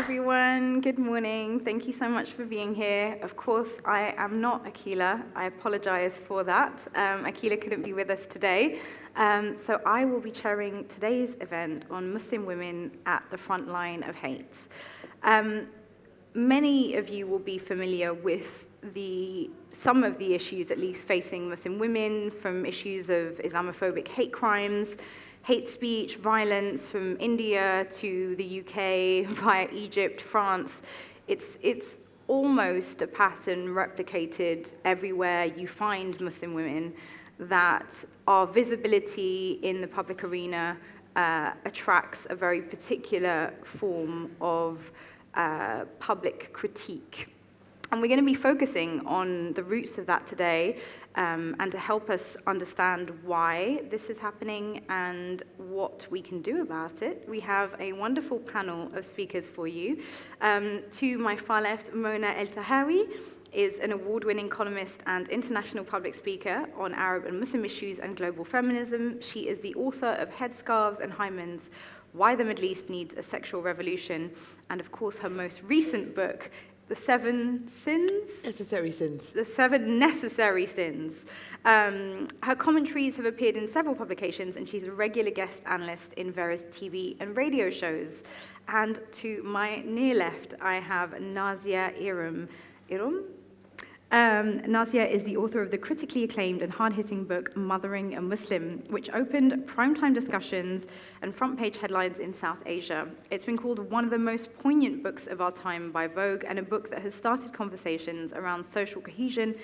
everyone. Good morning. Thank you so much for being here. Of course, I am not Akeelah. I apologize for that. Akeelah couldn't be with us today. So I will be chairing today's event on Muslim women at the front line of hate. Many of you will be familiar with some of the issues, at least, facing Muslim women, from issues of Islamophobic hate crimes, hate speech, violence, from India to the UK, via Egypt, France. It's almost a pattern replicated everywhere you find Muslim women, that our visibility in the public arena attracts a very particular form of public critique. And we're going to be focusing on the roots of that today, and to help us understand why this is happening and what we can do about it, we have a wonderful panel of speakers for you. To my far left, Mona El-Tahawi is an award-winning columnist and international public speaker on Arab and Muslim issues and global feminism. She is the author of Headscarves and Hymens, Why the Middle East Needs a Sexual Revolution, and of course her most recent book, The Seven Sins? Necessary Sins. The Seven Necessary Sins. Her commentaries have appeared in several publications, and she's a regular guest analyst in various TV and radio shows. And to my near left, I have Nazia Iram. Nazia is the author of the critically acclaimed and hard-hitting book Mothering a Muslim, which opened primetime discussions and front-page headlines in South Asia. It's been called one of the most poignant books of our time by Vogue, and a book that has started conversations around social cohesion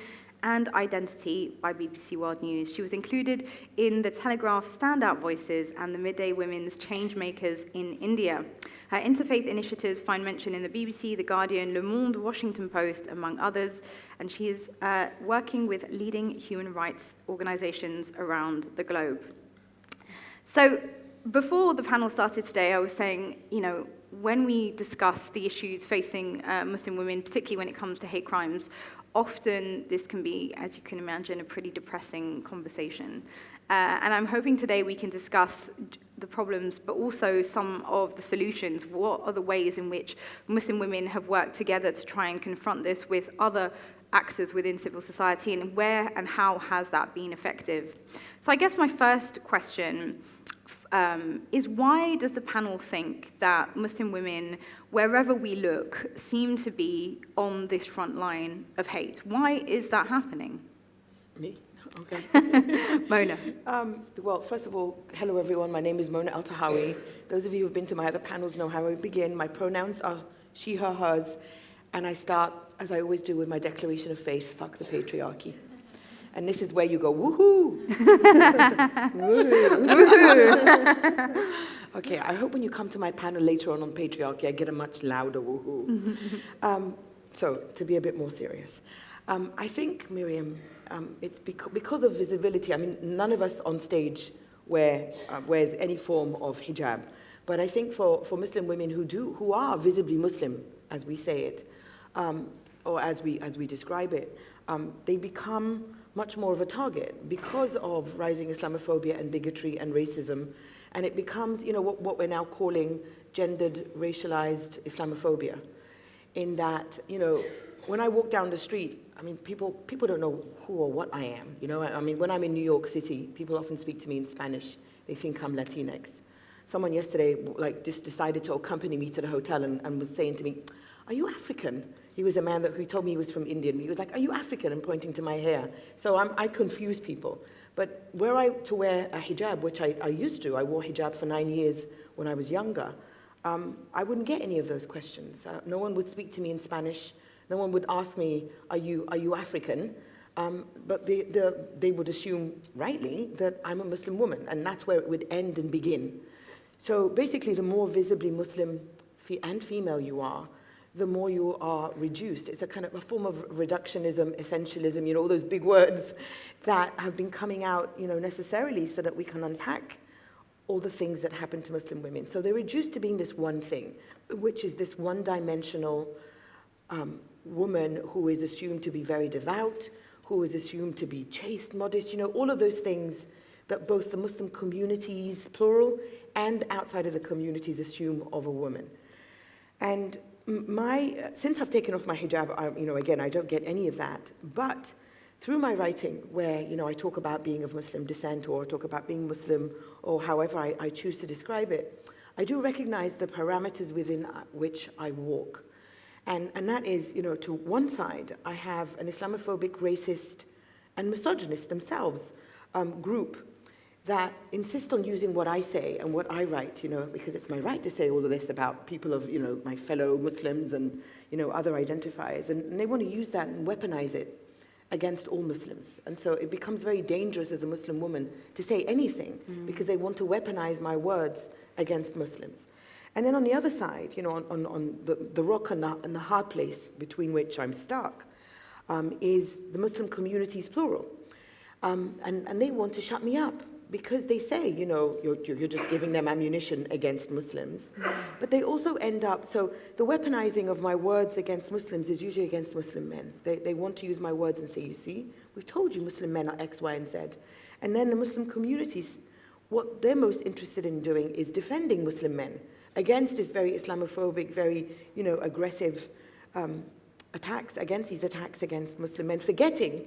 and identity by BBC World News. She was included in the Telegraph's Standout Voices and the Midday Women's Changemakers in India. Her interfaith initiatives find mention in the BBC, The Guardian, Le Monde, Washington Post, among others, and she is working with leading human rights organizations around the globe. So before the panel started today, I was saying, when we discuss the issues facing Muslim women, particularly when it comes to hate crimes, often this can be, as you can imagine, a pretty depressing conversation. And I'm hoping today we can discuss the problems, but also some of the solutions. What are the ways in which Muslim women have worked together to try and confront this with other actors within civil society, and where and how has that been effective? So I guess my first question is, why does the panel think that Muslim women, wherever we look, seem to be on this front line of hate? Why is that happening? Me? Okay. Mona. Well, first of all, hello everyone. My name is Mona El-Tahawi. Those of you who've been to my other panels know how I begin. My pronouns are she, her, hers, and I start, as I always do, with my declaration of faith: fuck the patriarchy. And this is where you go, woohoo! Woohoo! Okay, I hope when you come to my panel later on patriarchy, I get a much louder woohoo. So, to be a bit more serious. I think, Miriam, it's because of visibility. I mean, none of us on stage wears any form of hijab. But I think for Muslim women who are visibly Muslim, as we say it, or as we describe it, they become much more of a target because of rising Islamophobia and bigotry and racism. And it becomes, what we're now calling gendered, racialized Islamophobia. In that, when I walk down the street, I mean, people don't know who or what I am. I mean, when I'm in New York City, people often speak to me in Spanish. They think I'm Latinx. Someone yesterday, just decided to accompany me to the hotel and was saying to me, "Are you African?" He was a man who told me he was from India. He was like, "Are you African?" and pointing to my hair. So I confuse people. But were I to wear a hijab, which I used to, I wore hijab for 9 years when I was younger, I wouldn't get any of those questions. No one would speak to me in Spanish. No one would ask me, are you African? But they would assume, rightly, that I'm a Muslim woman, and that's where it would end and begin. So basically, the more visibly Muslim and female you are, the more you are reduced. It's a kind of a form of reductionism, essentialism, all those big words that have been coming out, necessarily so that we can unpack all the things that happen to Muslim women. So they're reduced to being this one thing, which is this one-dimensional woman who is assumed to be very devout, who is assumed to be chaste, modest, all of those things that both the Muslim communities, plural, and outside of the communities assume of a woman. And since I've taken off my hijab, again, I don't get any of that. But through my writing, where I talk about being of Muslim descent, or talk about being Muslim, or however I choose to describe it, I do recognize the parameters within which I walk. And that is, to one side, I have an Islamophobic, racist, and misogynist themselves group that insist on using what I say and what I write, because it's my right to say all of this about people of, my fellow Muslims and, other identifiers. And they want to use that and weaponize it against all Muslims. And so it becomes very dangerous as a Muslim woman to say anything because they want to weaponize my words against Muslims. And then on the other side, on the rock and the hard place between which I'm stuck, is the Muslim community's plural. And they want to shut me up because they say, you're just giving them ammunition against Muslims. But they also end up, so the weaponizing of my words against Muslims is usually against Muslim men. They want to use my words and say, you see, we've told you Muslim men are X, Y, and Z. And then the Muslim communities, what they're most interested in doing is defending Muslim men against this very Islamophobic, very, aggressive attacks against Muslim men, forgetting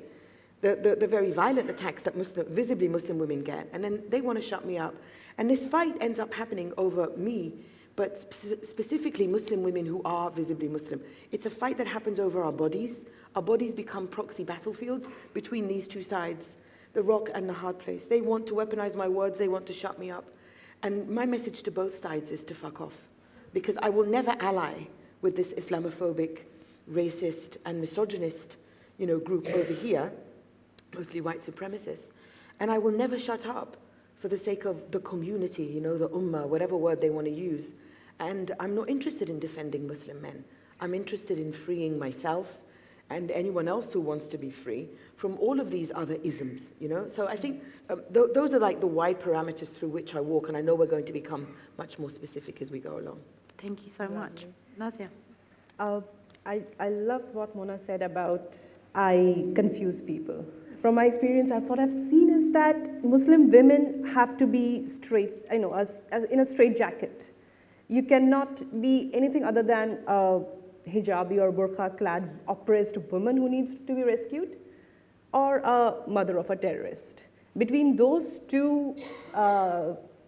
the very violent attacks that visibly Muslim women get. And then they want to shut me up. And this fight ends up happening over me, but specifically Muslim women who are visibly Muslim. It's a fight that happens over our bodies. Our bodies become proxy battlefields between these two sides, the rock and the hard place. They want to weaponize my words. They want to shut me up. And my message to both sides is to fuck off, because I will never ally with this Islamophobic, racist, and misogynist, group over here, mostly white supremacists. And I will never shut up for the sake of the community, the ummah, whatever word they want to use. And I'm not interested in defending Muslim men. I'm interested in freeing myself and anyone else who wants to be free from all of these other isms, So I think those are like the wide parameters through which I walk, and I know we're going to become much more specific as we go along. Thank you so much. Nazia. I loved what Mona said about I confuse people. From my experience, what I've seen is that Muslim women have to be straight, as in a straight jacket. You cannot be anything other than a hijabi or burqa-clad oppressed woman who needs to be rescued, or a mother of a terrorist. Between those two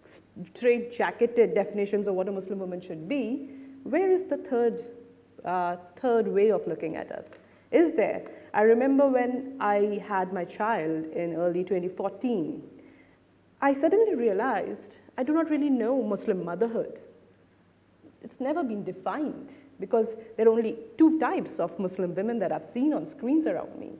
straight-jacketed definitions of what a Muslim woman should be, where is the third way of looking at us? Is there? I remember when I had my child in early 2014, I suddenly realized I do not really know Muslim motherhood. It's never been defined, because there are only two types of Muslim women that I've seen on screens around me.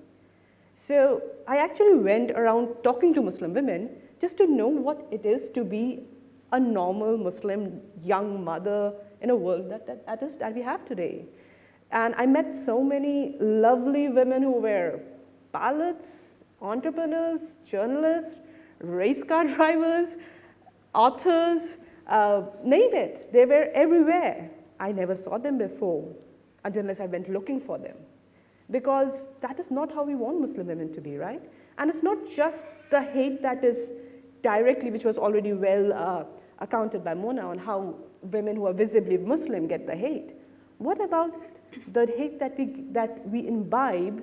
So I actually went around talking to Muslim women just to know what it is to be a normal Muslim young mother in a world that we have today. And I met so many lovely women who were pilots, entrepreneurs, journalists, race car drivers, authors, name it. They were everywhere. I never saw them before unless I went looking for them. Because that is not how we want Muslim women to be, right? And it's not just the hate that is directly, which was already well accounted by Mona on how women who are visibly Muslim get the hate. What about the hate that we imbibe,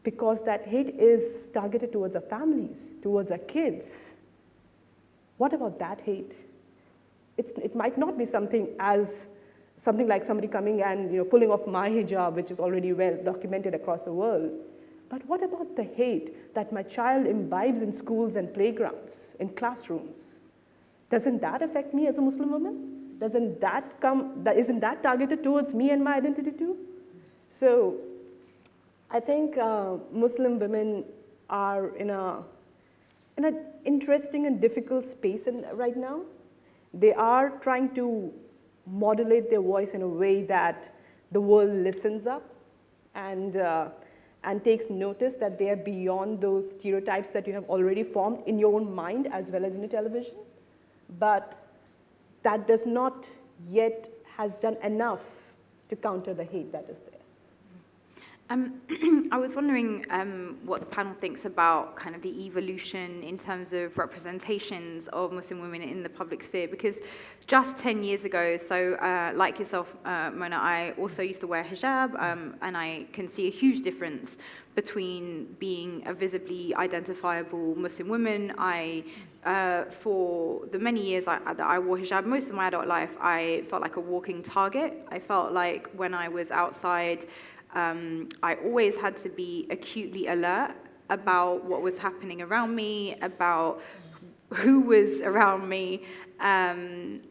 because that hate is targeted towards our families, towards our kids? What about that hate? It might not be something like somebody coming and pulling off my hijab, which is already well documented across the world. But what about the hate that my child imbibes in schools and playgrounds, in classrooms? Doesn't that affect me as a Muslim woman? Isn't that targeted towards me and my identity too? So I think Muslim women are in an interesting and difficult space right now. They are trying to modulate their voice in a way that the world listens up and takes notice that they are beyond those stereotypes that you have already formed in your own mind as well as in your television. But that does not yet has done enough to counter the hate that is there. I was wondering what the panel thinks about kind of the evolution in terms of representations of Muslim women in the public sphere, because just 10 years ago, so like yourself, Mona, I also used to wear hijab, and I can see a huge difference between being a visibly identifiable Muslim woman. For the many years that I wore hijab, most of my adult life, I felt like a walking target. I felt like when I was outside, I always had to be acutely alert about what was happening around me, about who was around me, and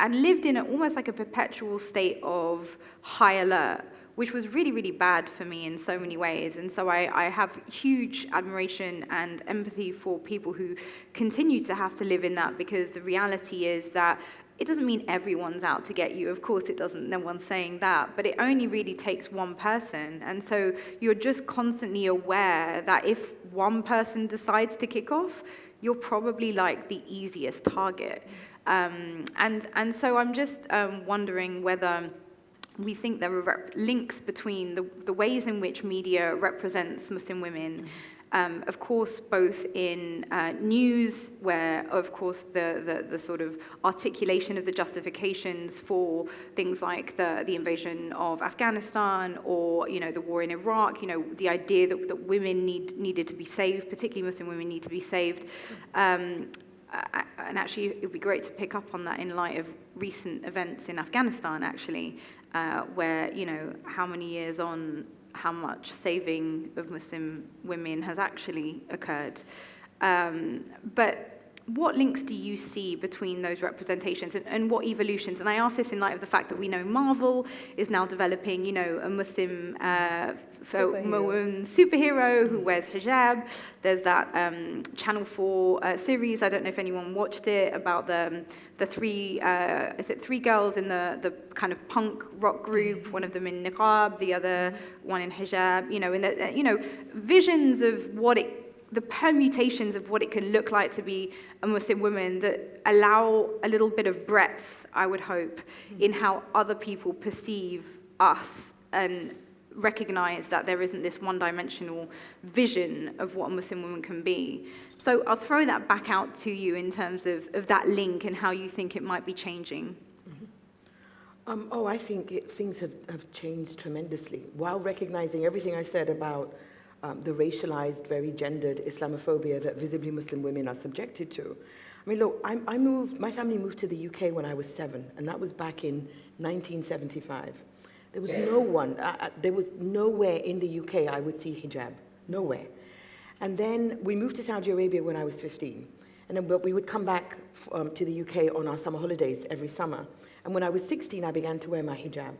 lived in almost like a perpetual state of high alert, which was really, really bad for me in so many ways. And so I have huge admiration and empathy for people who continue to have to live in that, because the reality is that it doesn't mean everyone's out to get you. Of course it doesn't, no one's saying that, but it only really takes one person. And so you're just constantly aware that if one person decides to kick off, you're probably like the easiest target. And so I'm just wondering whether we think there are links between the ways in which media represents Muslim women, of course, both in news, where, of course, the sort of articulation of the justifications for things like the invasion of Afghanistan, or, the war in Iraq, the idea that women needed to be saved, particularly Muslim women need to be saved. And actually, it would be great to pick up on that in light of recent events in Afghanistan, actually, where, how many years on, how much saving of Muslim women has actually occurred. But what links do you see between those representations and what evolutions? And I ask this in light of the fact that we know Marvel is now developing, a Muslim superhero who wears hijab. There's that Channel 4 series, I don't know if anyone watched it, about the three girls in the kind of punk rock group, one of them in niqab, the other one in hijab, visions of the permutations of what it can look like to be a Muslim woman that allow a little bit of breadth, I would hope, in how other people perceive us, and recognize that there isn't this one-dimensional vision of what a Muslim woman can be. So I'll throw that back out to you in terms of that link and how you think it might be changing. I think things have changed tremendously, while recognizing everything I said about the racialized, very gendered Islamophobia that visibly Muslim women are subjected to. I mean, look, my family moved to the UK when I was 7, and that was back in 1975. There was there was nowhere in the UK I would see hijab, nowhere. And then we moved to Saudi Arabia when I was 15. And then we would come back to the UK on our summer holidays every summer. And when I was 16, I began to wear my hijab.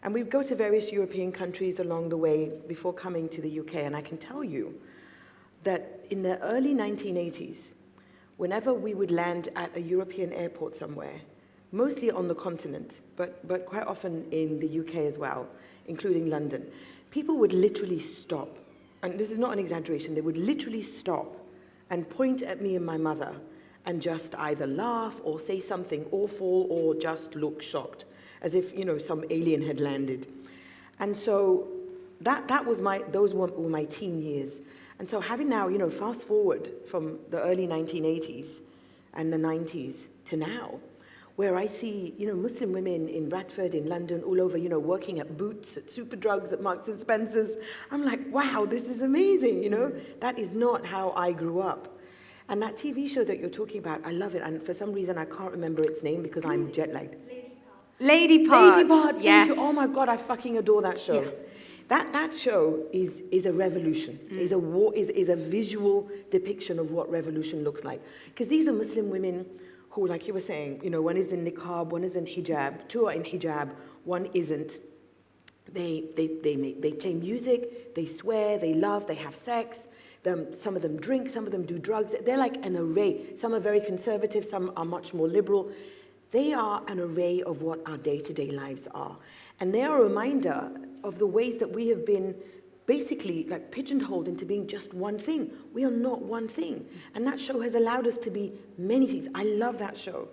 And we'd go to various European countries along the way before coming to the UK. And I can tell you that in the early 1980s, whenever we would land at a European airport somewhere, mostly on the continent, but quite often in the UK as well, including London, people would literally stop. And this is not an exaggeration. They would literally stop and point at me and my mother and just either laugh or say something awful or just look shocked, as if, some alien had landed. And so those were my teen years. And so having now, fast forward from the early 1980s and the 90s to now, where I see, Muslim women in Bradford, in London, all over, working at Boots, at Superdrugs, at Marks and Spencer's. I'm like, wow, this is amazing, That is not how I grew up. And that TV show that you're talking about, I love it. And for some reason, I can't remember its name because I'm jet-lagged. Lady Parts. Yes. Thank you. Oh my God, I fucking adore that show. Yeah. That show is a revolution, is a visual depiction of what revolution looks like. Because these are Muslim women who, like you were saying, one is in niqab, one is in hijab, 2 are in hijab, 1 isn't. They play music, they swear, they love, they have sex. Some of them drink, some of them do drugs. They're like an array. Some are very conservative, some are much more liberal. They are an array of what our day-to-day lives are. And they are a reminder of the ways that we have been basically like pigeonholed into being just one thing. We are not one thing. And that show has allowed us to be many things. I love that show.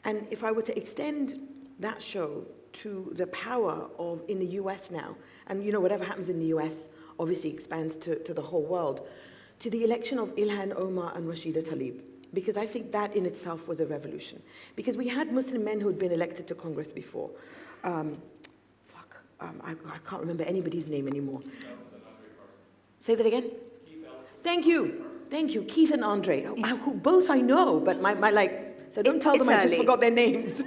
And if I were to extend that show to the power of, in the US now, and whatever happens in the US obviously expands to the whole world, to the election of Ilhan Omar and Rashida Tlaib. Because I think that in itself was a revolution. Because we had Muslim men who had been elected to Congress before. I can't remember anybody's name anymore. Say that again? Thank you, Keith and Andre, who both I know, but so don't tell them I just forgot their names.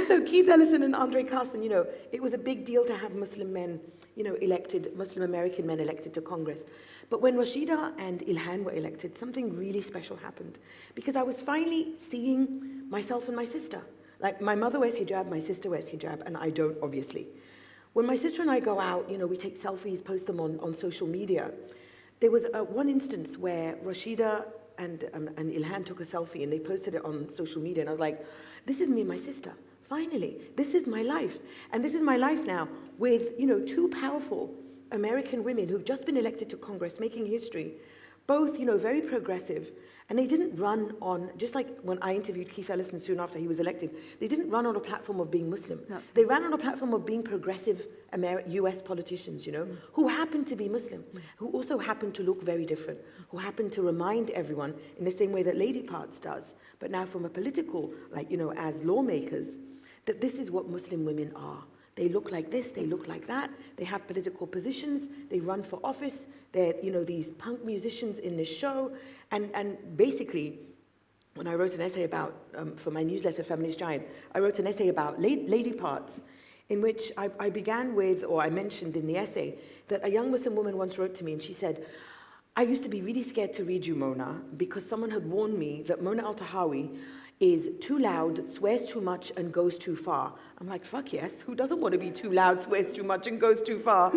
So Keith Ellison and Andre Carson, it was a big deal to have Muslim men, elected, Muslim American men elected to Congress. But when Rashida and Ilhan were elected, something really special happened. Because I was finally seeing myself and my sister. Like, my mother wears hijab, my sister wears hijab, and I don't, obviously. When my sister and I go out, we take selfies, post them on social media. There was one instance where Rashida and Ilhan took a selfie and they posted it on social media, and I was like, this is me and my sister. Finally, this is my life. And this is my life now with, two powerful American women who've just been elected to Congress, making history, both, very progressive. And they didn't run on, just like when I interviewed Keith Ellison soon after he was elected, they didn't run on a platform of being Muslim. They ran on a platform of being progressive US politicians, who happened to be Muslim, who also happened to look very different, who happened to remind everyone in the same way that Lady Parts does, but now from a political, as lawmakers, that this is what Muslim women are. They look like this, they look like that, they have political positions, they run for office, they're, these punk musicians in this show, and basically, when I wrote an essay about, for my newsletter, Feminist Giant, I wrote an essay about Lady Parts, in which I began with, or I mentioned in the essay, that a young Muslim woman once wrote to me and she said, I used to be really scared to read you, Mona, because someone had warned me that Mona Al-Tahawi is too loud, swears too much, and goes too far. I'm like, fuck yes, who doesn't want to be too loud, swears too much, and goes too far?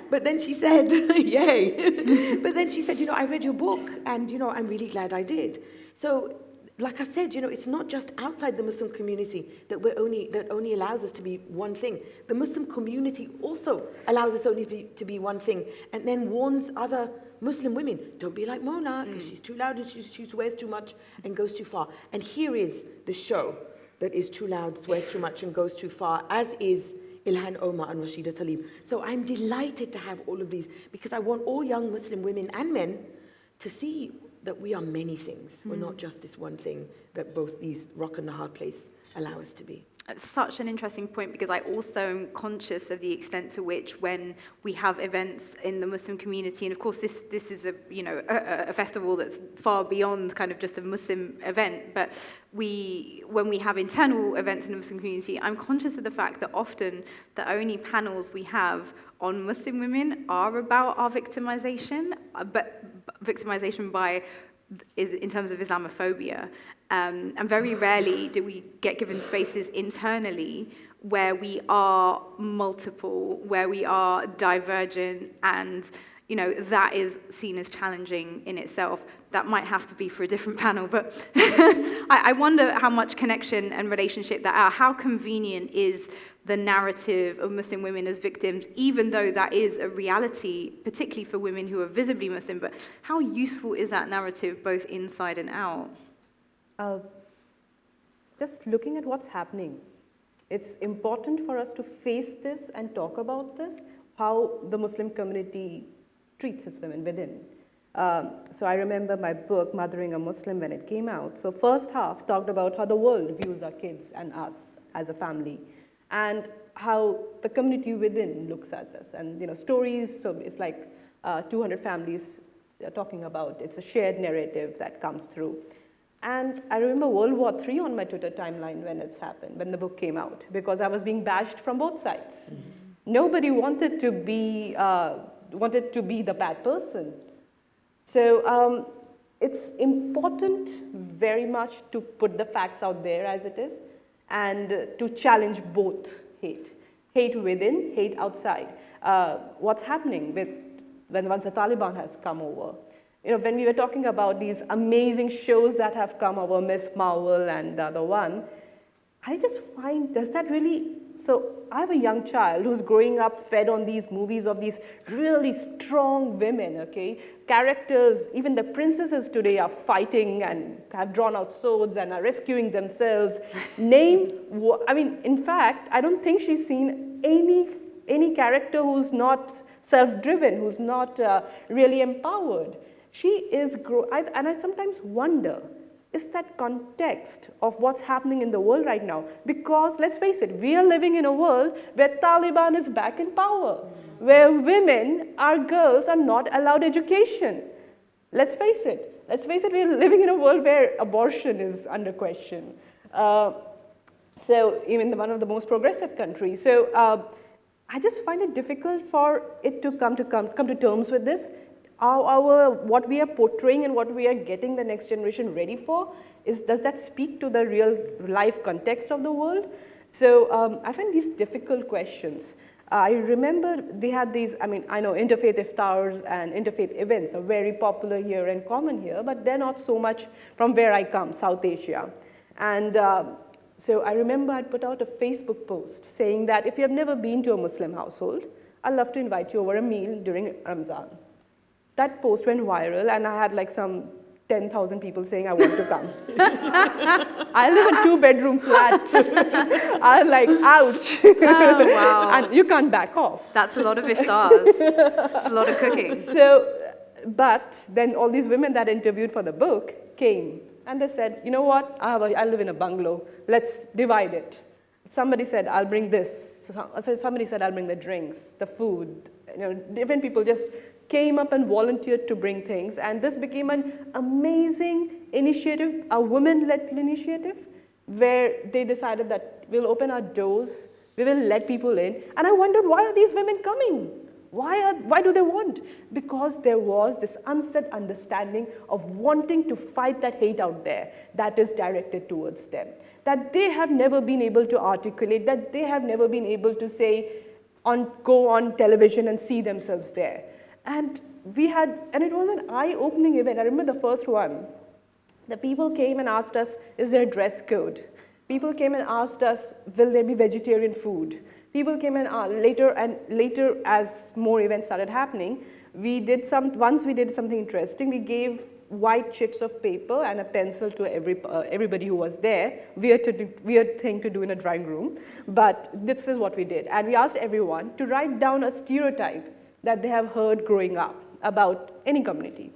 But then she said, yay. But then she said, I read your book, and, I'm really glad I did. So, like I said, it's not just outside the Muslim community that only allows us to be one thing. The Muslim community also allows us only to be one thing, and then warns other Muslim women, don't be like Mona, because she's too loud and she swears too much and goes too far. And here is the show that is too loud, swears too much and goes too far, as is Ilhan Omar and Rashida Tlaib. So I'm delighted to have all of these, because I want all young Muslim women and men to see that we are many things. We're not just this one thing that both these rock and the hard place allow us to be. It's such an interesting point, because I also am conscious of the extent to which, when we have events in the Muslim community, and of course this is a festival that's far beyond kind of just a Muslim event, but when we have internal events in the Muslim community, I'm conscious of the fact that often the only panels we have on Muslim women are about our victimization, but victimization in terms of Islamophobia. And very rarely do we get given spaces internally where we are multiple, where we are divergent, and that is seen as challenging in itself. That might have to be for a different panel, but I wonder how much connection and relationship that are. How convenient is the narrative of Muslim women as victims, even though that is a reality, particularly for women who are visibly Muslim, but how useful is that narrative both inside and out? Just looking at what's happening, it's important for us to face this and talk about this, how the Muslim community treats its women within. So I remember my book, Mothering a Muslim, when it came out. So first half talked about how the world views our kids and us as a family, and how the community within looks at us. And stories, so it's like 200 families talking about, it's a shared narrative that comes through. And I remember World War III on my Twitter timeline when it's happened, when the book came out, because I was being bashed from both sides. Mm-hmm. Nobody wanted to be the bad person. So it's important very much to put the facts out there as it is, and to challenge both hate. Hate within, hate outside. What's happening once the Taliban has come over? When we were talking about these amazing shows that have come over, Miss Marvel and the other one, I just find, does that really, so I have a young child who's growing up fed on these movies of these really strong women, okay? Characters, even the princesses today are fighting and have drawn out swords and are rescuing themselves. I mean, in fact, I don't think she's seen any character who's not self-driven, who's not really empowered. She is, and I sometimes wonder, is that context of what's happening in the world right now? Because let's face it, we are living in a world where Taliban is back in power, where women, our girls, are not allowed education. Let's face it, we are living in a world where abortion is under question. So even one of the most progressive countries. So I just find it difficult for it to come to terms with this. What we are portraying and what we are getting the next generation ready for, does that speak to the real life context of the world? So I find these difficult questions. I remember we had these, I know interfaith iftars and interfaith events are very popular here and common here, but they're not so much from where I come, South Asia. And so I remember I'd put out a Facebook post saying that if you have never been to a Muslim household, I'd love to invite you over a meal during Ramzan. That post went viral, and I had like some 10,000 people saying I want to come. I live in a 2-bedroom flat. I'm like, ouch. Oh, wow. And you can't back off. That's a lot of iftars. That's a lot of cooking. So, but then all these women that interviewed for the book came, and they said, you know what, I live in a bungalow. Let's divide it. Somebody said, I'll bring this. Somebody said, I'll bring the drinks, the food. Different people just came up and volunteered to bring things, and this became an amazing initiative, a women-led initiative, where they decided that we'll open our doors, we will let people in, and I wondered, why are these women coming? Why do they want? Because there was this unsaid understanding of wanting to fight that hate out there that is directed towards them, that they have never been able to articulate, that they have never been able to say, go on television and see themselves there. And it was an eye-opening event. I remember the first one. The people came and asked us, is there a dress code? People came and asked us, will there be vegetarian food? People came and later as more events started happening, once we did something interesting, we gave white sheets of paper and a pencil to everybody who was there. Weird thing to do in a drawing room, but this is what we did. And we asked everyone to write down a stereotype that they have heard growing up about any community,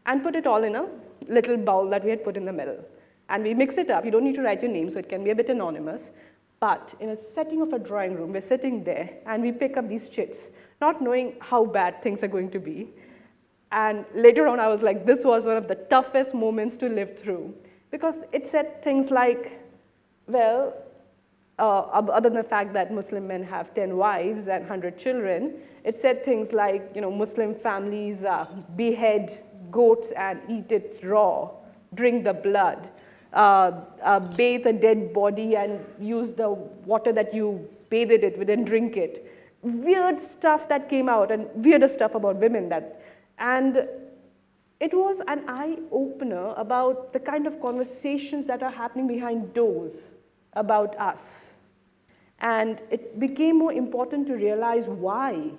and put it all in a little bowl that we had put in the middle. And we mixed it up. You don't need to write your name, so it can be a bit anonymous. But in a setting of a drawing room, we're sitting there, and we pick up these chits, not knowing how bad things are going to be. And later on, I was like, this was one of the toughest moments to live through, because it said things like, well, other than the fact that Muslim men have 10 wives and 100 children, it said things like, Muslim families behead goats and eat it raw, drink the blood, bathe a dead body and use the water that you bathed it with and drink it. Weird stuff that came out, and weirder stuff about women. And it was an eye-opener about the kind of conversations that are happening behind doors about us. And it became more important to realize why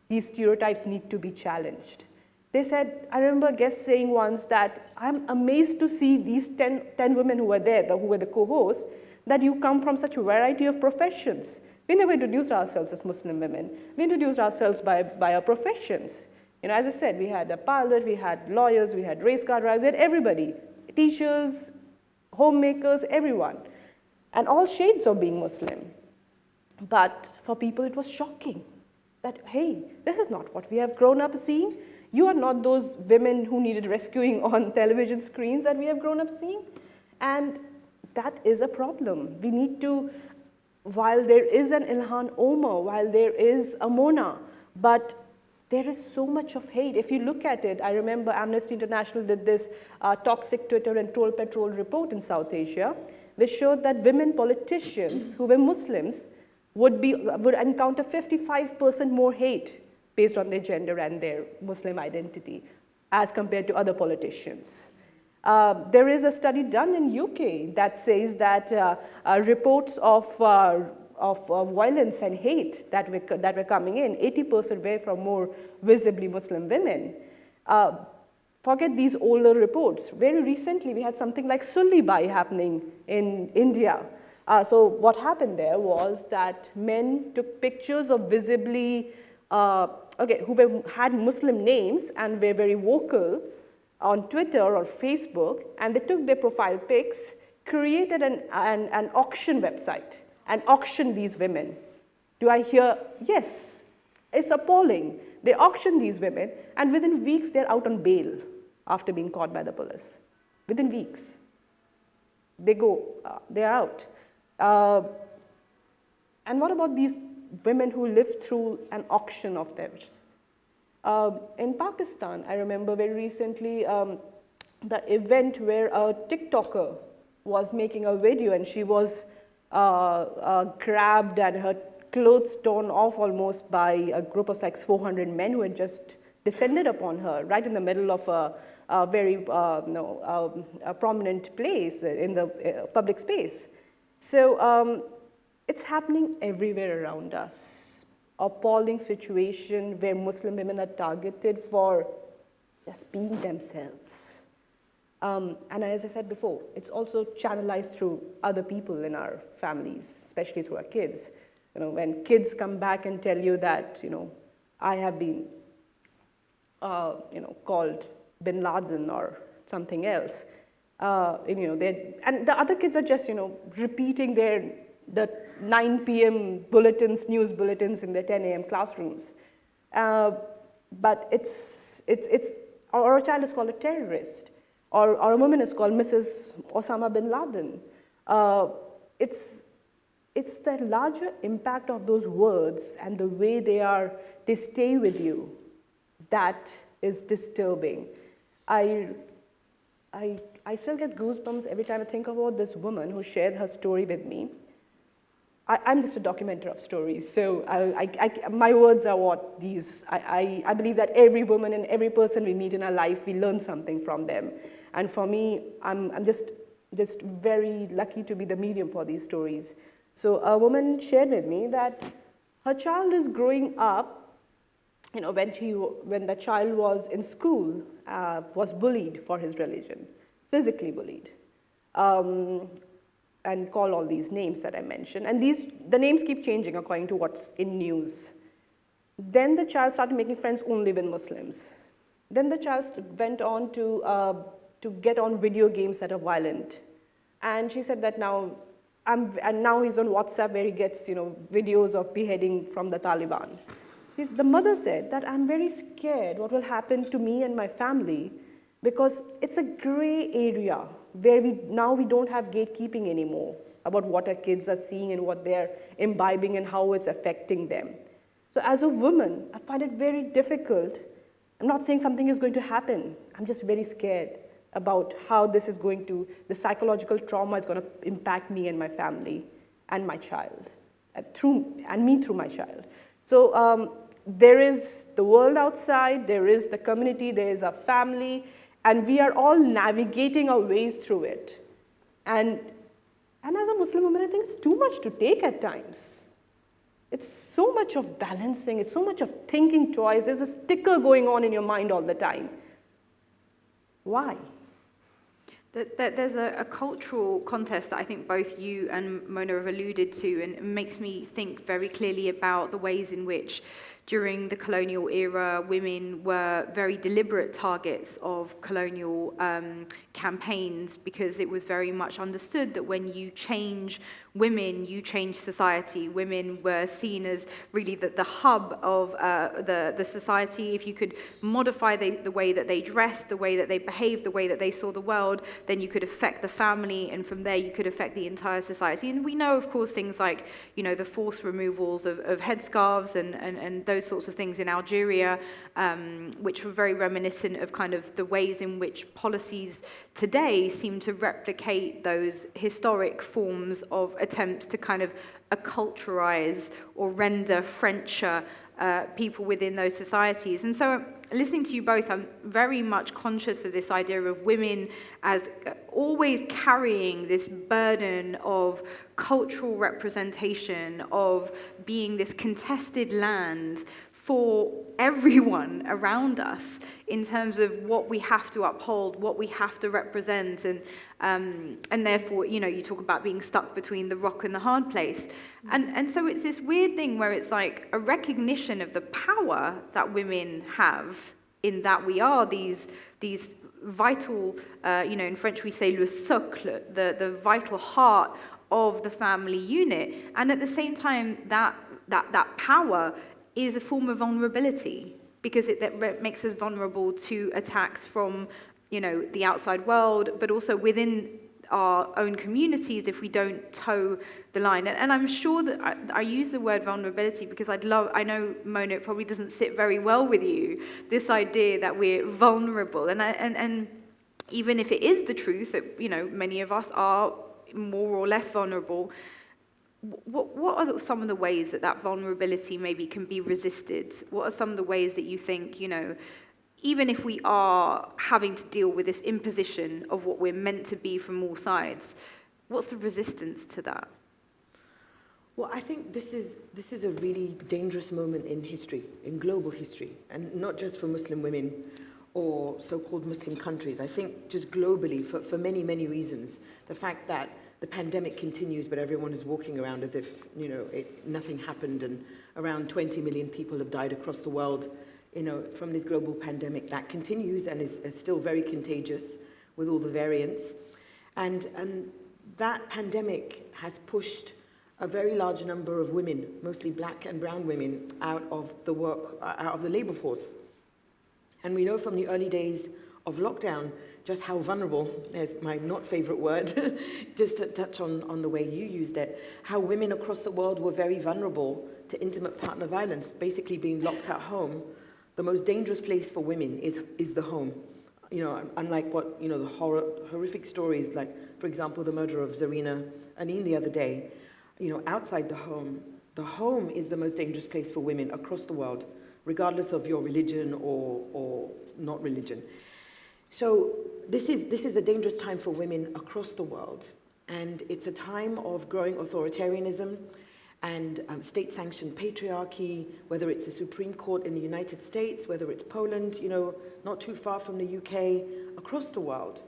these stereotypes need to be challenged. They said, I remember a guest saying once that I'm amazed to see these 10 women who were there, who were the co-hosts, that you come from such a variety of professions. We never introduced ourselves as Muslim women. We introduced ourselves by our professions. As I said, we had a pilot, we had lawyers, we had race car drivers, we had everybody, teachers, homemakers, everyone, and all shades of being Muslim. But for people, it was shocking that, hey, this is not what we have grown up seeing. You are not those women who needed rescuing on television screens that we have grown up seeing. And that is a problem. We need to, while there is an Ilhan Omar, while there is a Mona, but there is so much of hate. If you look at it, I remember Amnesty International did this toxic Twitter and troll patrol report in South Asia, which showed that women politicians who were Muslims would encounter 55% more hate based on their gender and their Muslim identity as compared to other politicians. There is a study done in UK that says that reports of violence and hate that were coming in, 80% were from more visibly Muslim women. Forget these older reports. Very recently, we had something like Sullibai happening in India. So what happened there was that men took pictures of visibly, who had Muslim names and were very vocal on Twitter or Facebook, and they took their profile pics, created an auction website, and auctioned these women. Do I hear? Yes. It's appalling. They auctioned these women, and within weeks, they're out on bail after being caught by the police. Within weeks. They're out. And what about these women who lived through an auction of theirs? In Pakistan, I remember very recently the event where a TikToker was making a video and she was grabbed and her clothes torn off almost by a group of like 400 men who had just descended upon her right in the middle of a very a prominent place in the public space. So it's happening everywhere around us. Appalling situation where Muslim women are targeted for just being themselves. And as I said before, it's also channelized through other people in our families, especially through our kids. When kids come back and tell you that, I have been, called Bin Laden or something else, and the other kids are just, repeating the 9 p.m. news bulletins in their 10 a.m. classrooms. But or a child is called a terrorist, or a woman is called Mrs. Osama bin Laden. It's the larger impact of those words and the way they stay with you that is disturbing. I still get goosebumps every time I think about this woman who shared her story with me. I'm just a documenter of stories, so my words are what these. I believe that every woman and every person we meet in our life, we learn something from them. And for me, I'm just very lucky to be the medium for these stories. So a woman shared with me that her child is growing up, when the child was in school, was bullied for his religion, physically bullied. And call all these names that I mentioned. And the names keep changing according to what's in news. Then the child started making friends only with Muslims. Then the child went on to get on video games that are violent. And she said that now he's on WhatsApp where he gets videos of beheading from the Taliban. The mother said that I'm very scared what will happen to me and my family because it's a gray area where we don't have gatekeeping anymore about what our kids are seeing and what they're imbibing and how it's affecting them. So as a woman, I find it very difficult. I'm not saying something is going to happen. I'm just very scared about how the psychological trauma is going to impact me and my family and my child, and me through my child. So there is the world outside, there is the community, there is our family, and we are all navigating our ways through it. And as a Muslim woman, I think it's too much to take at times. It's so much of balancing, it's so much of thinking twice. There's a sticker going on in your mind all the time. Why? There's a cultural context that I think both you and Mona have alluded to, and it makes me think very clearly about the ways in which during the colonial era, women were very deliberate targets of colonial campaigns, because it was very much understood that when you change women, you change society. Women were seen as really the hub of the society. If you could modify the way that they dressed, the way that they behaved, the way that they saw the world, then you could affect the family, and from there you could affect the entire society. And we know, of course, things like, the forced removals of headscarves and those sorts of things in Algeria, which were very reminiscent of kind of the ways in which policies today seem to replicate those historic forms of attempts to kind of acculturize or render Frencher people within those societies. And so listening to you both, I'm very much conscious of this idea of women as always carrying this burden of cultural representation, of being this contested land for everyone around us in terms of what we have to uphold, what we have to represent, and therefore, you talk about being stuck between the rock and the hard place. And so it's this weird thing where it's like a recognition of the power that women have in that we are these vital, in French we say le socle, the vital heart of the family unit. And at the same time, that power is a form of vulnerability, because that makes us vulnerable to attacks from, the outside world, but also within our own communities if we don't toe the line. And I'm sure that I use the word vulnerability because I know, Mona, it probably doesn't sit very well with you, this idea that we're vulnerable. And even if it is the truth that, many of us are more or less vulnerable, what are some of the ways that vulnerability maybe can be resisted? What are some of the ways that you think, even if we are having to deal with this imposition of what we're meant to be from all sides, what's the resistance to that? Well, I think this is a really dangerous moment in history, in global history, and not just for Muslim women or so-called Muslim countries. I think just globally, for many, many reasons, the fact that the pandemic continues, but everyone is walking around as if, nothing happened, and around 20 million people have died across the world, from this global pandemic that continues and is still very contagious with all the variants. And that pandemic has pushed a very large number of women, mostly black and brown women, out of the labor force. And we know from the early days of lockdown just how vulnerable, there's my not favorite word, just to touch on the way you used it, how women across the world were very vulnerable to intimate partner violence, basically being locked at home. The most dangerous place for women is the home. Unlike what, the horrific stories, like, for example, the murder of Zarina Anin the other day, outside the home is the most dangerous place for women across the world, regardless of your religion or not religion. So this is a dangerous time for women across the world, and it's a time of growing authoritarianism and state-sanctioned patriarchy, whether it's the Supreme Court in the United States, whether it's Poland, not too far from the UK, across the world.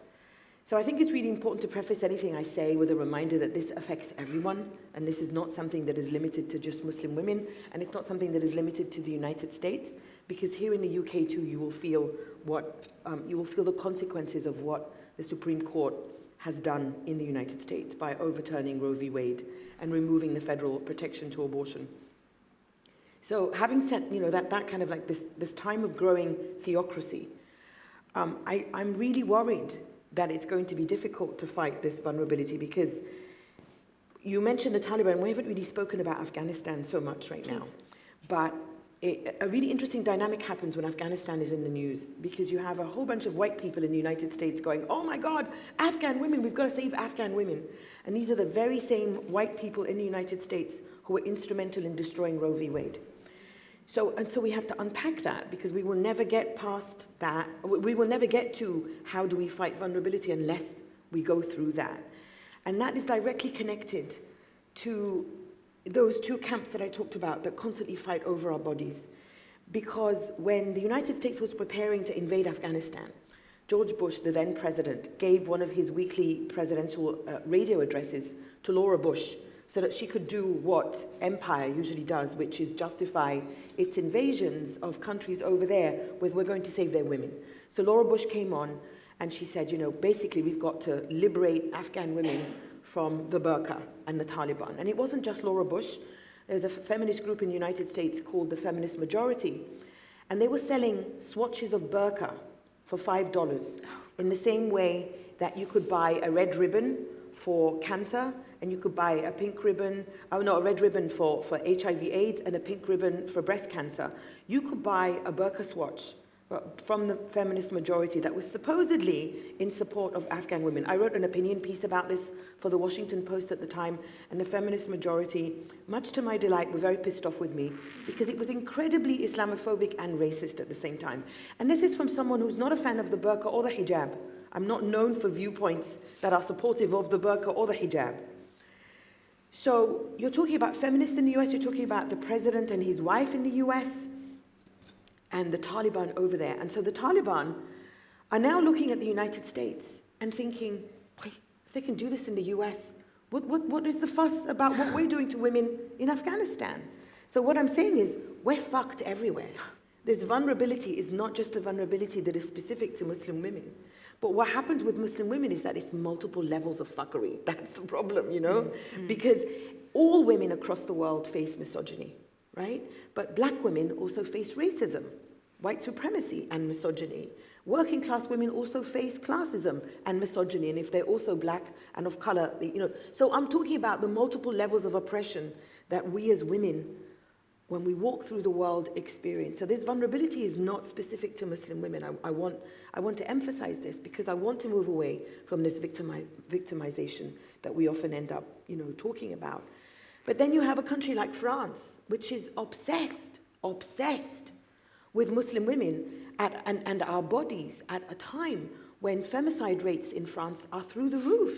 So I think it's really important to preface anything I say with a reminder that this affects everyone, and this is not something that is limited to just Muslim women, and it's not something that is limited to the United States, because here in the UK too, you will feel the consequences of what the Supreme Court has done in the United States by overturning Roe v. Wade and removing the federal protection to abortion. So having said, that kind of like this time of growing theocracy, I'm really worried that it's going to be difficult to fight this vulnerability, because you mentioned the Taliban. We haven't really spoken about Afghanistan so much right now, but a really interesting dynamic happens when Afghanistan is in the news, because you have a whole bunch of white people in the United States going, oh my God, Afghan women, we've got to save Afghan women. And these are the very same white people in the United States who were instrumental in destroying Roe v. Wade. So we have to unpack that, because we will never get past that. We will never get to how do we fight vulnerability unless we go through that. And that is directly connected to those two camps that I talked about that constantly fight over our bodies. Because when the United States was preparing to invade Afghanistan, George Bush, the then president, gave one of his weekly presidential radio addresses to Laura Bush so that she could do what empire usually does, which is justify its invasions of countries over there with we're going to save their women. So Laura Bush came on and she said, basically we've got to liberate Afghan women from the burqa and the Taliban. And it wasn't just Laura Bush. There's a feminist group in the United States called the Feminist Majority, and they were selling swatches of burqa for $5 in the same way that you could buy a red ribbon for cancer, and you could buy a pink ribbon, a red ribbon for HIV/AIDS and a pink ribbon for breast cancer. You could buy a burqa swatch from the feminist majority that was supposedly in support of Afghan women. I wrote an opinion piece about this for the Washington Post at the time, and the feminist majority, much to my delight, were very pissed off with me because it was incredibly Islamophobic and racist at the same time. And this is from someone who's not a fan of the burqa or the hijab. I'm not known for viewpoints that are supportive of the burqa or the hijab. So you're talking about feminists in the US, you're talking about the president and his wife in the US, and the Taliban over there. And so the Taliban are now looking at the United States and thinking, if they can do this in the US, what is the fuss about what we're doing to women in Afghanistan? So what I'm saying is, we're fucked everywhere. This vulnerability is not just a vulnerability that is specific to Muslim women. But what happens with Muslim women is that it's multiple levels of fuckery. That's the problem, you know? Because all women across the world face misogyny, right? But black women also face racism, white supremacy and misogyny. Working class women also face classism and misogyny, and if they're also black and of color, you know. So I'm talking about the multiple levels of oppression that we as women, when we walk through the world, experience. So this vulnerability is not specific to Muslim women. I want to emphasize this because I want to move away from this victimization that we often end up, you know, talking about. But then you have a country like France, which is obsessed with Muslim women and our bodies at a time when femicide rates in France are through the roof.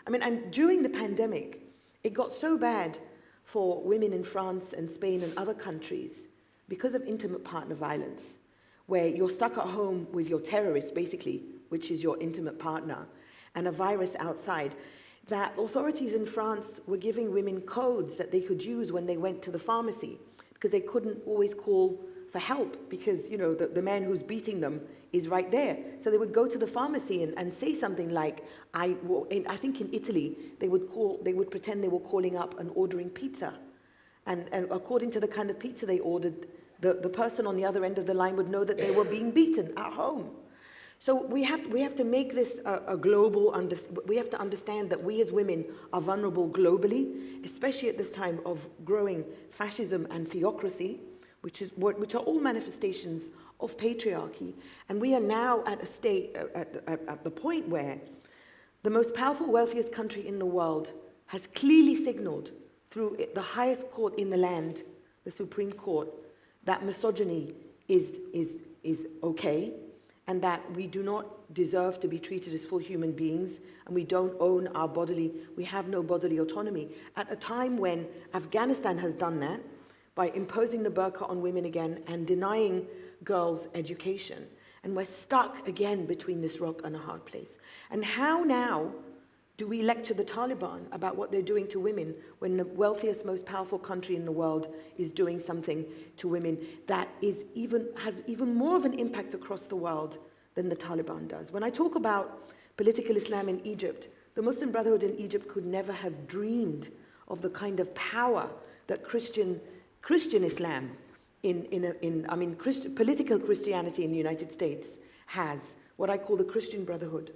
I mean, and during the pandemic, it got so bad for women in France and Spain and other countries because of intimate partner violence, where you're stuck at home with your terrorist, basically, which is your intimate partner, and a virus outside, that authorities in France were giving women codes that they could use when they went to the pharmacy, because they couldn't always call for help because, you know, the man who's beating them is right there. So they would go to the pharmacy and say something like, I think in Italy, they would pretend they were calling up and ordering pizza. And according to the kind of pizza they ordered, the person on the other end of the line would know that they were being beaten at home. So we have to make this a global, we have to understand that we as women are vulnerable globally, especially at this time of growing fascism and theocracy, which are all manifestations of patriarchy. And we are now at a state, at the point where the most powerful, wealthiest country in the world has clearly signaled through the highest court in the land, the Supreme Court, that misogyny is okay, and that we do not deserve to be treated as full human beings, and we don't own our we have no bodily autonomy. At a time when Afghanistan has done that, by imposing the burqa on women again and denying girls education. And we're stuck again between this rock and a hard place. And how now do we lecture the Taliban about what they're doing to women when the wealthiest, most powerful country in the world is doing something to women that has even more of an impact across the world than the Taliban does? When I talk about political Islam in Egypt, the Muslim Brotherhood in Egypt could never have dreamed of the kind of power that Christian Islam political Christianity in the United States has, what I call the Christian Brotherhood.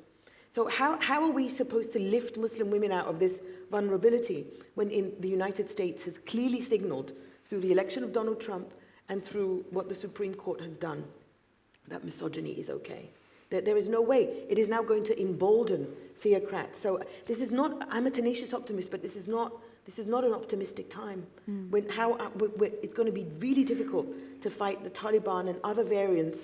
So how are we supposed to lift Muslim women out of this vulnerability when in the United States has clearly signaled through the election of Donald Trump and through what the Supreme Court has done that misogyny is okay? There is no way. It is now going to embolden theocrats. So this is not, I'm a tenacious optimist, but this is not an optimistic time. It's going to be really difficult to fight the Taliban and other variants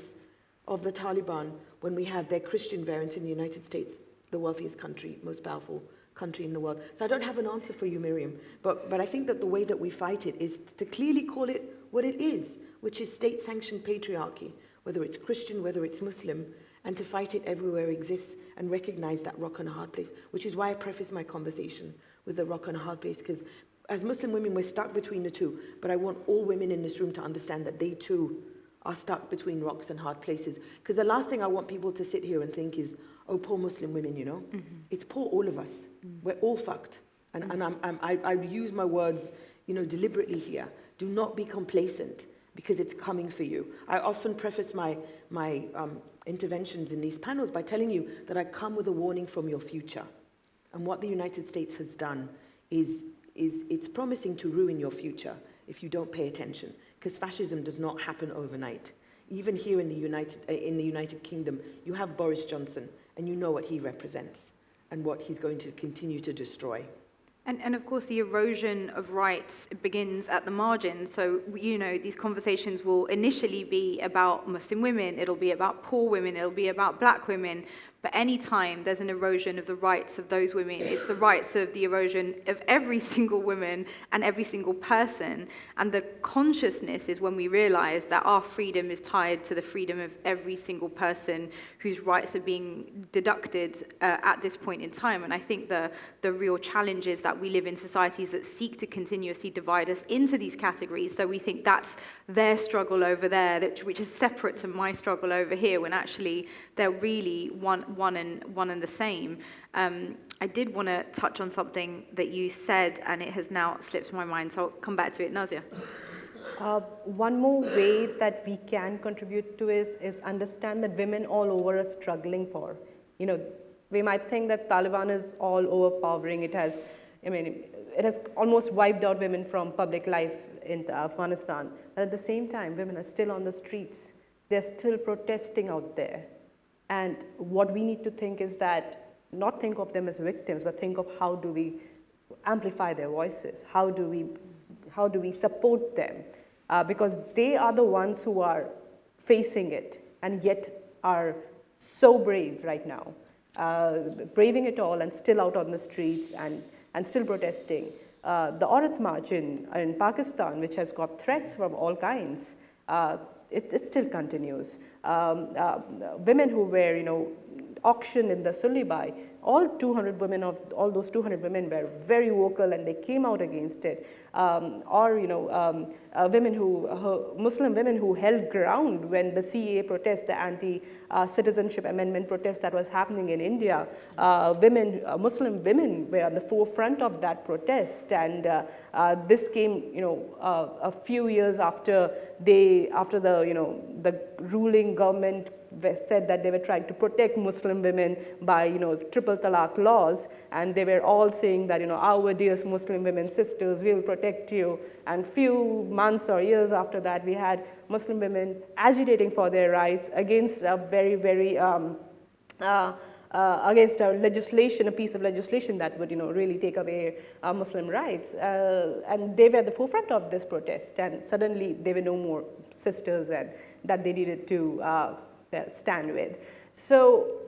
of the Taliban when we have their Christian variant in the United States, the wealthiest country, most powerful country in the world. So I don't have an answer for you, Miriam, but I think that the way that we fight it is to clearly call it what it is, which is state-sanctioned patriarchy, whether it's Christian, whether it's Muslim, and to fight it everywhere it exists and recognize that rock and a hard place, which is why I preface my conversation with the rock and a hard place, because as Muslim women, we're stuck between the two, but I want all women in this room to understand that they too are stuck between rocks and hard places. Because the last thing I want people to sit here and think is, oh, poor Muslim women, you know? Mm-hmm. It's poor all of us. Mm-hmm. We're all fucked. And I use my words, you know, deliberately here. Do not be complacent, because it's coming for you. I often preface my interventions in these panels by telling you that I come with a warning from your future. And what the United States has done is it's promising to ruin your future if you don't pay attention, because fascism does not happen overnight. even here in the United Kingdom, you have Boris Johnson, and you know what he represents and what he's going to continue to destroy. And of course, the erosion of rights begins at the margin. So, these conversations will initially be about Muslim women, it'll be about poor women, it'll be about black women. But any time there's an erosion of the rights of those women, it's the rights of the erosion of every single woman and every single person. And the consciousness is when we realize that our freedom is tied to the freedom of every single person whose rights are being deducted at this point in time. And I think the real challenge is that we live in societies that seek to continuously divide us into these categories. So we think that's their struggle over there, which is separate to my struggle over here, when actually they're really one and the same. I did want to touch on something that you said, and it has now slipped my mind, so I'll come back to it. Nazia? One more way that we can contribute to is understand that women all over are struggling for. We might think that Taliban is all overpowering. It has almost wiped out women from public life in Afghanistan. But at the same time, women are still on the streets. They're still protesting out there. And what we need to think is that, not think of them as victims, but think of how do we amplify their voices? How do we support them? Because they are the ones who are facing it and yet are so brave right now, braving it all and still out on the streets and still protesting. The Aurat March in Pakistan, which has got threats from all kinds, it still continues. Women who were, auctioned in the Sullibai, all those 200 women were very vocal and they came out against it. Muslim women who held ground when the CAA protest, the anti-citizenship amendment protest that was happening in India. Muslim women were at the forefront of that protest, and this came, a few years after the ruling government said that they were trying to protect Muslim women by, triple talaq laws, and they were all saying that, our dear Muslim women sisters, we will protect you. And few months or years after that, we had Muslim women agitating for their rights against a very, very against a piece of legislation that would, really take away Muslim rights. And they were at the forefront of this protest, and suddenly there were no more sisters and that they needed to stand with. So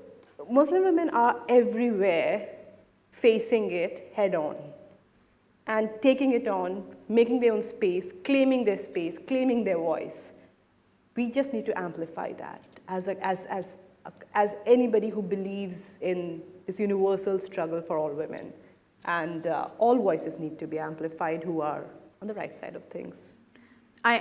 Muslim women are everywhere facing it head on and taking it on, making their own space, claiming their space, claiming their voice. We just need to amplify that as anybody who believes in this universal struggle for all women. And all voices need to be amplified who are on the right side of things. On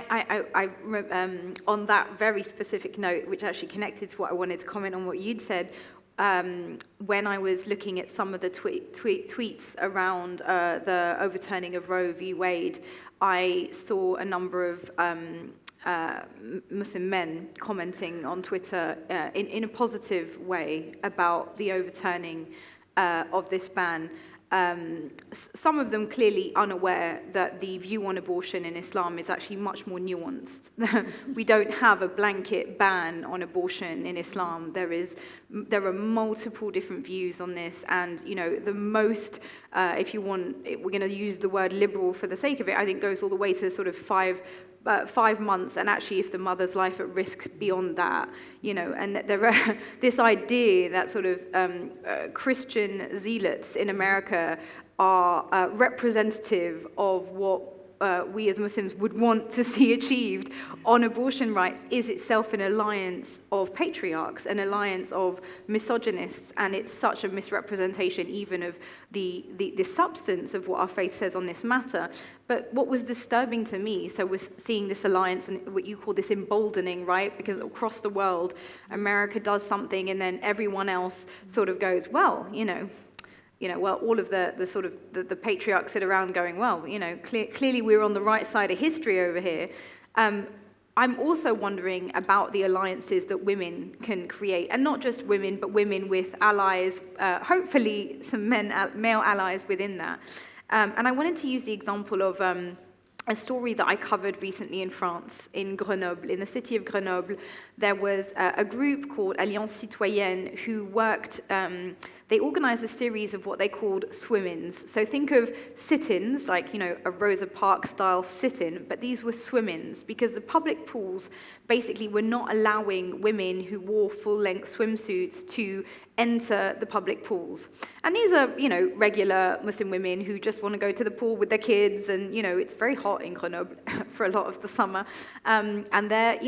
that very specific note, which actually connected to what I wanted to comment on what you'd said, when I was looking at some of the tweets around the overturning of Roe v. Wade, I saw a number of Muslim men commenting on Twitter in a positive way about the overturning of this ban. Some of them clearly unaware that the view on abortion in Islam is actually much more nuanced. We don't have a blanket ban on abortion in Islam. There are multiple different views on this, and the most, if you want, we're going to use the word liberal for the sake of it, I think goes all the way to sort of 5 months, and actually if the mother's life at risk beyond that, and that there are this idea that sort of Christian zealots in America are representative of what we as Muslims would want to see achieved on abortion rights is itself an alliance of patriarchs, an alliance of misogynists, and it's such a misrepresentation even of the substance of what our faith says on this matter. But what was disturbing to me, so was seeing this alliance and what you call this emboldening, right? Because across the world, America does something and then everyone else sort of goes, well, well, all of the sort of the patriarchs sit around going, well, clearly we're on the right side of history over here. I'm also wondering about the alliances that women can create, and not just women, but women with allies, hopefully some male allies within that. And I wanted to use the example of a story that I covered recently in France, in Grenoble. In the city of Grenoble, there was a group called Alliance Citoyenne who worked, they organized a series of what they called swim-ins. So think of sit-ins, like, a Rosa Parks style sit-in, but these were swim-ins because the public pools basically were not allowing women who wore full-length swimsuits to enter the public pools. And these are, regular Muslim women who just want to go to the pool with their kids, and, it's very hot in Grenoble for a lot of the summer. And they're,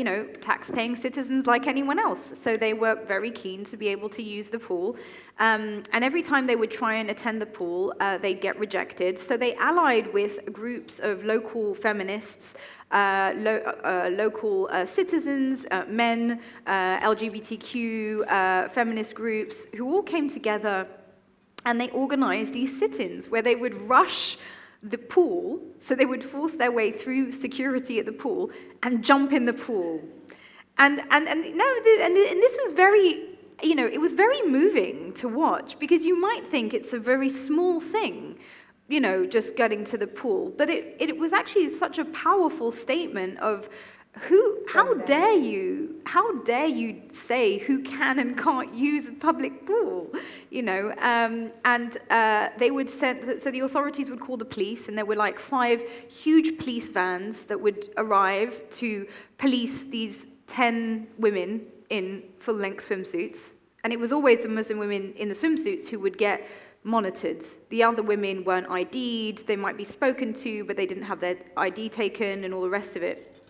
tax-paying citizens like anyone else. So they were very keen to be able to use the pool. And every time they would try and attend the pool, they'd get rejected. So they allied with groups of local feminists, local citizens, men, LGBTQ, feminist groups, who all came together, and they organized these sit-ins where they would rush the pool, so they would force their way through security at the pool and jump in the pool. And this was very, it was very moving to watch, because you might think it's a very small thing, just getting to the pool. But it was actually such a powerful statement of how dare you say who can and can't use a public pool, they would send, so the authorities would call the police, and there were like 5 huge police vans that would arrive to police these 10 women in full-length swimsuits. And it was always the Muslim women in the swimsuits who would get monitored. The other women weren't ID'd, they might be spoken to, but they didn't have their ID taken and all the rest of it.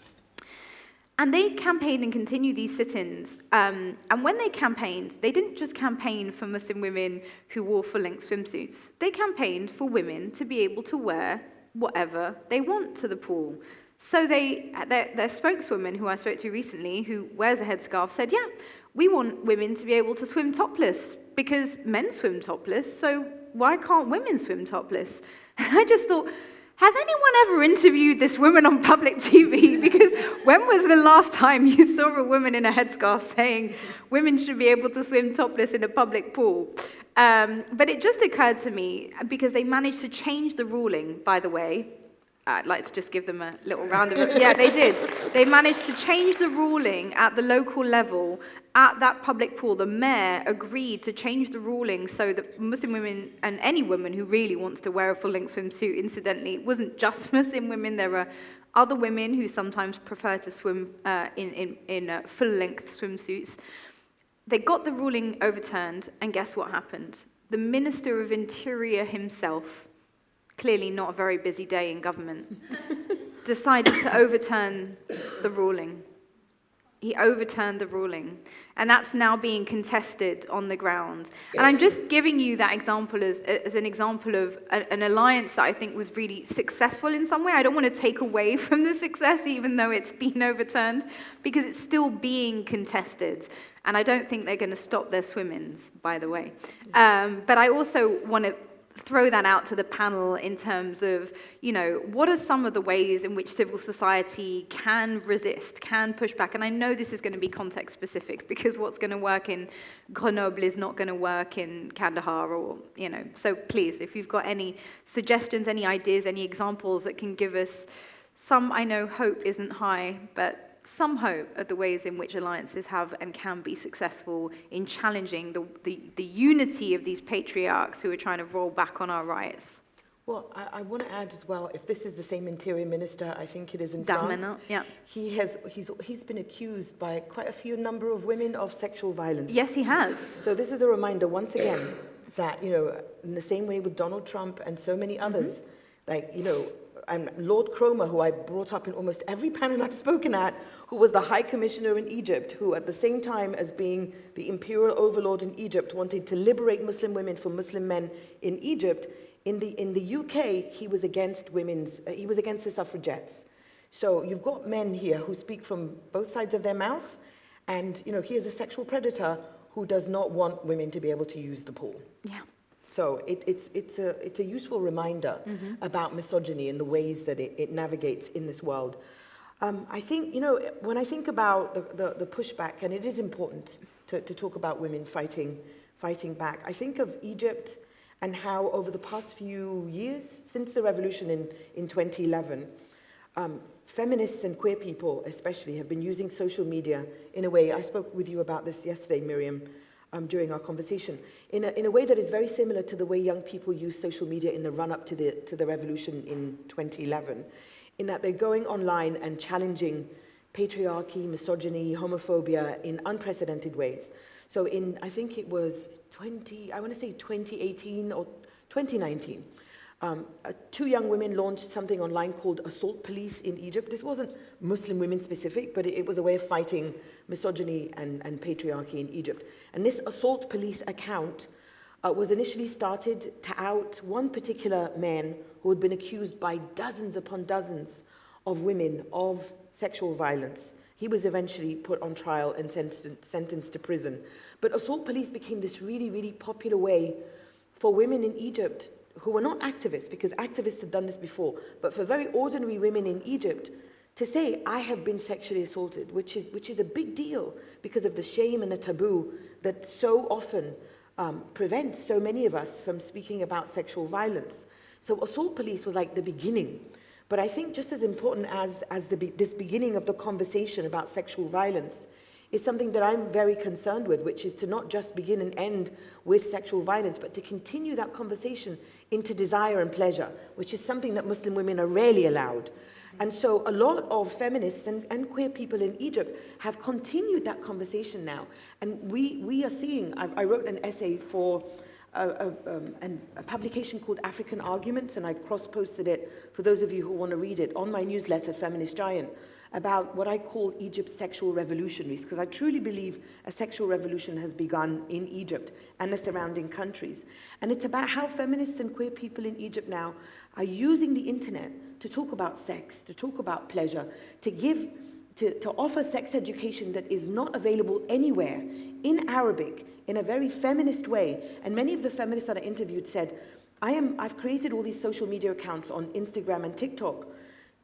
And they campaigned and continued these sit-ins. And when they campaigned, they didn't just campaign for Muslim women who wore full-length swimsuits. They campaigned for women to be able to wear whatever they want to the pool. So their spokeswoman, who I spoke to recently, who wears a headscarf, said, yeah, we want women to be able to swim topless because men swim topless, so why can't women swim topless? And I just thought, has anyone ever interviewed this woman on public TV? Because when was the last time you saw a woman in a headscarf saying women should be able to swim topless in a public pool? But it just occurred to me, because they managed to change the ruling, by the way. I'd like to just give them a little round of applause. Yeah, they did. They managed to change the ruling at the local level. At that public pool, the mayor agreed to change the ruling so that Muslim women, and any woman who really wants to wear a full-length swimsuit, incidentally, it wasn't just Muslim women. There are other women who sometimes prefer to swim in full-length swimsuits. They got the ruling overturned, and guess what happened? The Minister of Interior himself, clearly not a very busy day in government, decided to overturn the ruling. He overturned the ruling, and that's now being contested on the ground. And I'm just giving you that example as an example of an alliance that I think was really successful in some way. I don't want to take away from the success, even though it's been overturned, because it's still being contested. And I don't think they're going to stop their swim-ins, by the way. But I also want to throw that out to the panel in terms of, what are some of the ways in which civil society can resist, can push back? And I know this is going to be context specific, because what's going to work in Grenoble is not going to work in Kandahar, or, So please, if you've got any suggestions, any ideas, any examples that can give us some, I know hope isn't high, but some hope at the ways in which alliances have and can be successful in challenging the unity of these patriarchs who are trying to roll back on our rights. Well, I want to add as well, if this is the same interior minister, I think it is in France. Darmanin, yeah. He's been accused by quite a few number of women of sexual violence. Yes, he has. So this is a reminder, once again, that, in the same way with Donald Trump and so many others, and Lord Cromer, who I brought up in almost every panel I've spoken at, who was the High Commissioner in Egypt, who at the same time as being the imperial overlord in Egypt wanted to liberate Muslim women from Muslim men in Egypt. In the UK, he was against the suffragettes. So you've got men here who speak from both sides of their mouth, and he is a sexual predator who does not want women to be able to use the pool. Yeah. So it's a useful reminder about misogyny and the ways that it navigates in this world. I think, when I think about the pushback, and it is important to talk about women fighting back, I think of Egypt and how over the past few years, since the revolution in 2011, feminists and queer people especially have been using social media in a way, I spoke with you about this yesterday, Miriam, during our conversation, in a way that is very similar to the way young people use social media in the run-up to the revolution in 2011, in that they're going online and challenging patriarchy, misogyny, homophobia in unprecedented ways. So I think it was 2018 or 2019, two young women launched something online called Assault Police in Egypt. This wasn't Muslim women specific, but it was a way of fighting misogyny and patriarchy in Egypt. And this Assault Police account was initially started to out one particular man who had been accused by dozens upon dozens of women of sexual violence. He was eventually put on trial and sentenced to prison. But Assault Police became this really, really popular way for women in Egypt who were not activists, because activists had done this before, but for very ordinary women in Egypt to say, I have been sexually assaulted, which is a big deal because of the shame and the taboo that so often prevents so many of us from speaking about sexual violence. So Assault Police was like the beginning. But I think just as important as this beginning of the conversation about sexual violence is something that I'm very concerned with, which is to not just begin and end with sexual violence, but to continue that conversation into desire and pleasure, which is something that Muslim women are rarely allowed. And so a lot of feminists and queer people in Egypt have continued that conversation now. And we are seeing, I wrote an essay for a publication called African Arguments, and I cross-posted it for those of you who want to read it on my newsletter, Feminist Giant, about what I call Egypt's sexual revolutionaries, because I truly believe a sexual revolution has begun in Egypt and the surrounding countries. And it's about how feminists and queer people in Egypt now are using the internet to talk about sex, to talk about pleasure, to offer sex education that is not available anywhere in Arabic, in a very feminist way. And many of the feminists that I interviewed said, I've created all these social media accounts on Instagram and TikTok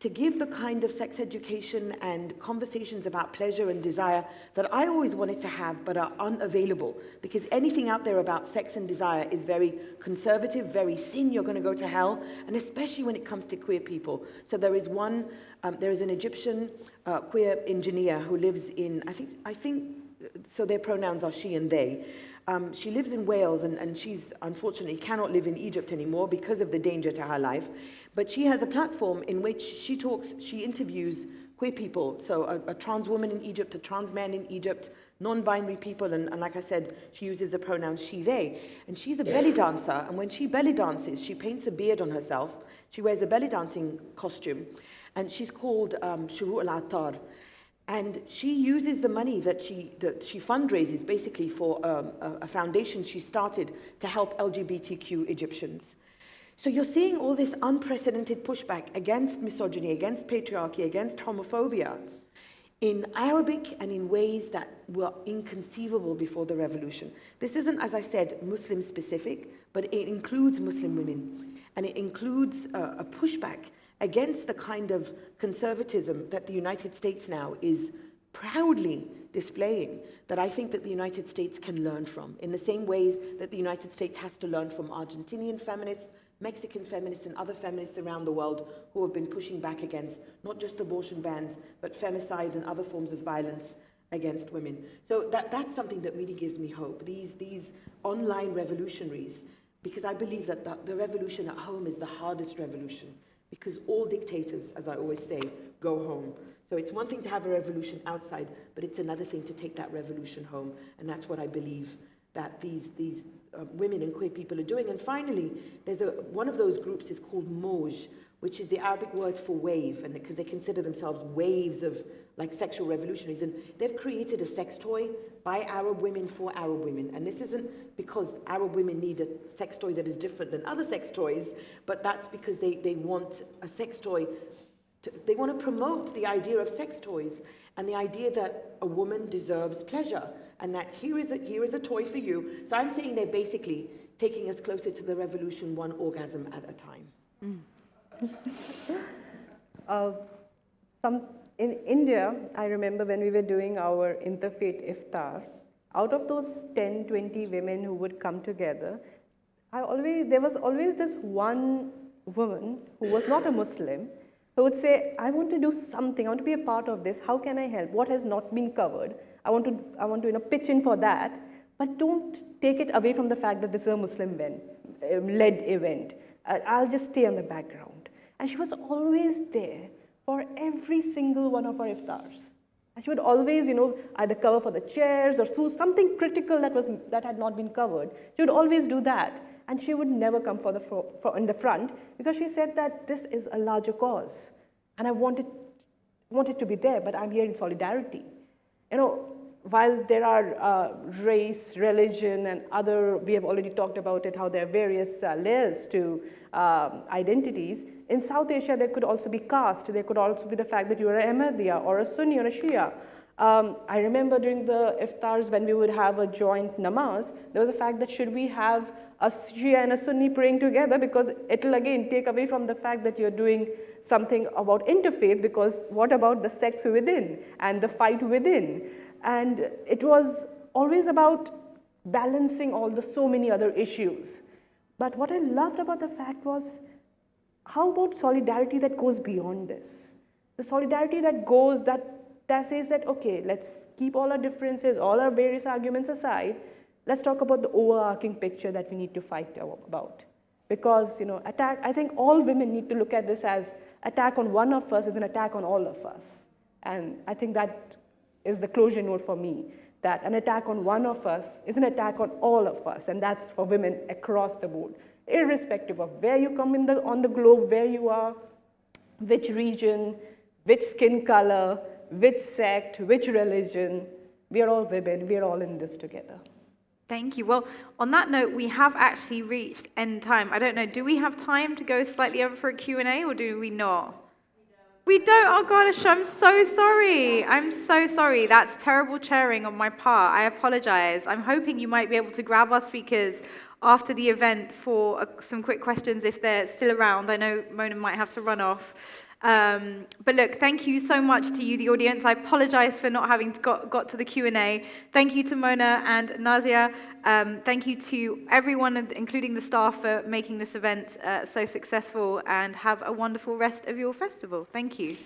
to give the kind of sex education and conversations about pleasure and desire that I always wanted to have but are unavailable, because anything out there about sex and desire is very conservative, very sin, you're going to go to hell, and especially when it comes to queer people. So there is an Egyptian queer engineer who lives in, I think, so their pronouns are she and they. She lives in Wales, and she's unfortunately cannot live in Egypt anymore because of the danger to her life. But she has a platform in which she interviews queer people, so a trans woman in Egypt, a trans man in Egypt, non-binary people, and like I said, she uses the pronouns she, they. And she's a belly dancer, and when she belly dances, she paints a beard on herself, she wears a belly dancing costume, and she's called Shuru al-Attar. And she uses the money that she fundraises basically for a foundation she started to help LGBTQ Egyptians. So you're seeing all this unprecedented pushback against misogyny, against patriarchy, against homophobia in Arabic and in ways that were inconceivable before the revolution. This isn't, as I said, Muslim specific, but it includes Muslim women. And it includes a pushback against the kind of conservatism that the United States now is proudly displaying, that I think that the United States can learn from, in the same ways that the United States has to learn from Argentinian feminists, Mexican feminists, and other feminists around the world who have been pushing back against not just abortion bans, but femicide and other forms of violence against women. So that's something that really gives me hope. These online revolutionaries, because I believe that the revolution at home is the hardest revolution, because all dictators, as I always say, go home. So it's one thing to have a revolution outside, but it's another thing to take that revolution home. And that's what I believe that these women and queer people are doing. And finally, there's one of those groups is called Moj, which is the Arabic word for wave, and because they consider themselves waves of like sexual revolutionaries. And they've created a sex toy by Arab women for Arab women. And this isn't because Arab women need a sex toy that is different than other sex toys, but that's because they want a sex toy. They want to promote the idea of sex toys and the idea that a woman deserves pleasure, and that here is a toy for you. So I'm saying they're basically taking us closer to the revolution, one orgasm at a time. In India, I remember when we were doing our interfaith iftar, out of those 10, 20 women who would come together, there was always this one woman who was not a Muslim, who would say, I want to do something, I want to be a part of this, how can I help? What has not been covered? I want to pitch in for that, but don't take it away from the fact that this is a Muslim-led event. I'll just stay on the background. And she was always there for every single one of our iftars. And she would always, either cover for the chairs or something critical that had not been covered. She would always do that. And she would never come in the front because she said that this is a larger cause. And I wanted to be there, but I'm here in solidarity. While there are race, religion, and other, we have already talked about it, how there are various layers to identities. In South Asia, there could also be caste. There could also be the fact that you are an Ahmadiyya or a Sunni or a Shia. I remember during the iftars when we would have a joint namaz, there was the fact that should we have a Shia and a Sunni praying together, because it will again take away from the fact that you're doing something about interfaith, because what about the sects within and the fight within? And it was always about balancing so many other issues. But what I loved about the fact was, how about solidarity that goes beyond this? The solidarity that says that, okay, let's keep all our differences, all our various arguments aside. Let's talk about the overarching picture that we need to fight about. Because, I think all women need to look at this as attack on one of us is an attack on all of us. And I think that is the closure note for me, that an attack on one of us is an attack on all of us, and that's for women across the board, irrespective of where you come on the globe, where you are, which region, which skin color, which sect, which religion. We are all women, we are all in this together. Thank you. Well, on that note, we have actually reached end time. I don't know, do we have time to go slightly over for a Q&A, or do we not? We don't? Oh gosh, I'm so sorry. I'm so sorry. That's terrible chairing on my part. I apologize. I'm hoping you might be able to grab our speakers after the event for some quick questions if they're still around. I know Mona might have to run off. But look, thank you so much to you, the audience. I apologize for not having got to the Q&A. Thank you to Mona and Nazia. Thank you to everyone, including the staff, for making this event so successful, and have a wonderful rest of your festival. Thank you.